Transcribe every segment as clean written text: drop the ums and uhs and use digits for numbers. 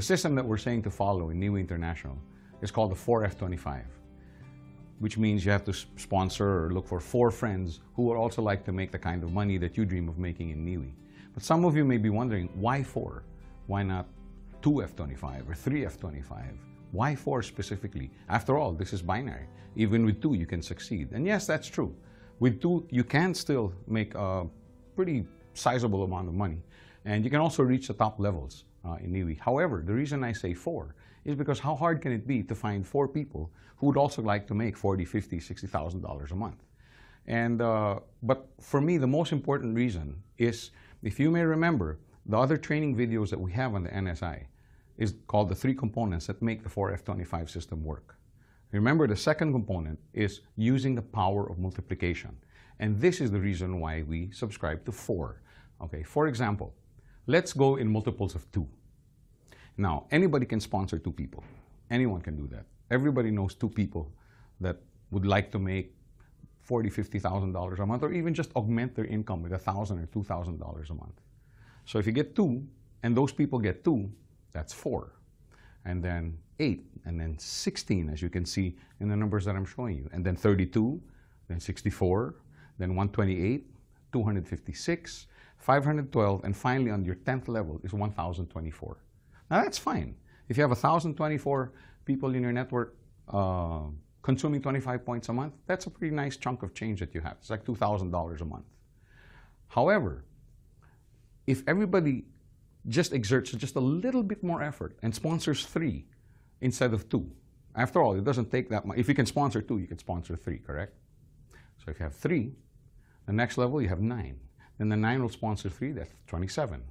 The system that we're saying to follow in Niwi International is called the 4F25, which means you have to sponsor or look for 4 friends who would also like to make the kind of money that you dream of making in Niwi. But some of you may be wondering, why 4? Why not 2F25 or 3F25? Why 4 specifically? After all, this is binary. Even with 2, you can succeed. And yes, that's true. With 2, you can still make a pretty sizable amount of money. And you can also reach the top levels in Niwi. However, the reason I say 4 is because how hard can it be to find 4 people who would also like to make $40,000, $50,000, $60,000 a month? And, but for me, the most important reason is, if you may remember, the other training videos that we have on the NSI is called the 3 components that make the 4F25 system work. Remember, the second component is using the power of multiplication. And this is the reason why we subscribe to 4. Okay, for example, let's go in multiples of 2. Now, anybody can sponsor 2 people. Anyone can do that. Everybody knows 2 people that would like to make $40,000, $50,000 a month, or even just augment their income with $1,000 or $2,000 a month. So if you get 2, and those people get 2, that's 4. And then 8, and then 16, as you can see in the numbers that I'm showing you. And then 32, then 64, then 128, 256, 512, and finally on your 10th level is 1,024. Now that's fine. If you have 1,024 people in your network consuming 25 points a month, that's a pretty nice chunk of change that you have. It's like $2,000 a month. However, if everybody just exerts just a little bit more effort and sponsors 3 instead of 2, after all, it doesn't take that much. If you can sponsor 2, you can sponsor 3, correct? So if you have 3, the next level you have 9. Then the 9 will sponsor 3, that's 27.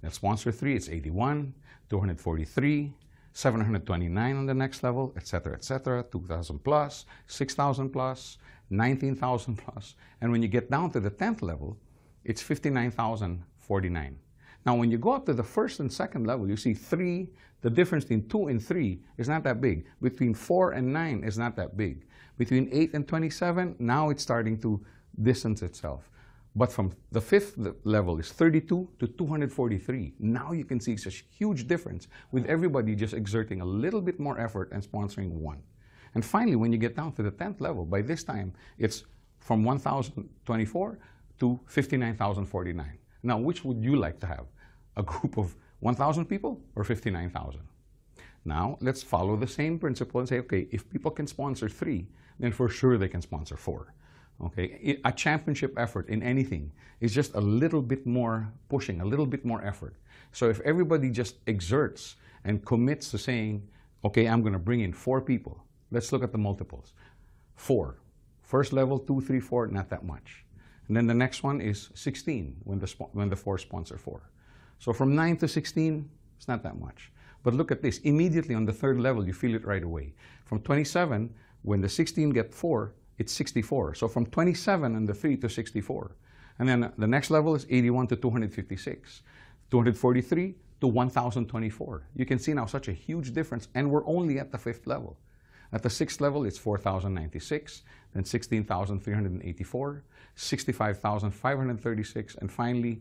Then sponsor 3, it's 81, 243, 729 on the next level, etc., 2,000 plus, 6,000 plus, 19,000 plus. And when you get down to the 10th level, it's 59,049. Now, when you go up to the first and second level, you see 3, the difference between 2 and 3 is not that big. Between 4 and 9 is not that big. Between 8 and 27, now it's starting to distance itself. But from the 5th level is 32 to 243. Now you can see such a huge difference with everybody just exerting a little bit more effort and sponsoring 1. And finally, when you get down to the 10th level, by this time, it's from 1,024 to 59,049. Now, which would you like to have? A group of 1,000 people or 59,000? Now, let's follow the same principle and say, okay, if people can sponsor 3, then for sure they can sponsor 4. Okay, a championship effort in anything is just a little bit more pushing, a little bit more effort. So if everybody just exerts and commits to saying, okay, I'm going to bring in 4 people. Let's look at the multiples. 4. First level, 2, 3, 4, not that much. And then the next one is 16 when the 4 sponsor 4. So from 9 to 16, it's not that much. But look at this. Immediately on the 3rd level, you feel it right away. From 27, when the 16 get 4, it's 64. So from 27 and the 3 to 64. And then the next level is 81 to 256. 243 to 1,024. You can see now such a huge difference, and we're only at the 5th level. At the 6th level, it's 4,096, then 16,384, 65,536, and finally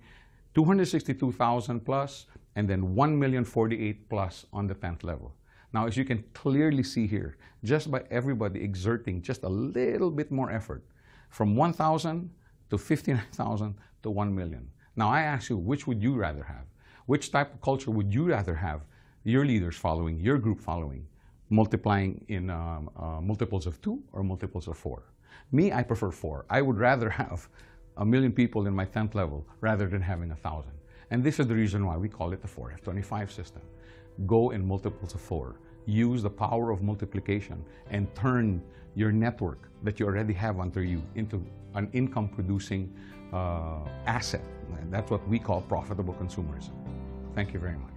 262,000 plus, and then 1,048,000 plus on the 10th level. Now, as you can clearly see here, just by everybody exerting just a little bit more effort, from 1,000 to 59,000 to 1 million. Now, I ask you, which would you rather have? Which type of culture would you rather have your leaders following, your group following, multiplying in multiples of 2 or multiples of 4? Me, I prefer 4. I would rather have 1 million people in my 10th level rather than having 1,000. And this is the reason why we call it the 4F25 system. Go in multiples of 4. Use the power of multiplication and turn your network that you already have under you into an income-producing asset. And that's what we call profitable consumerism. Thank you very much.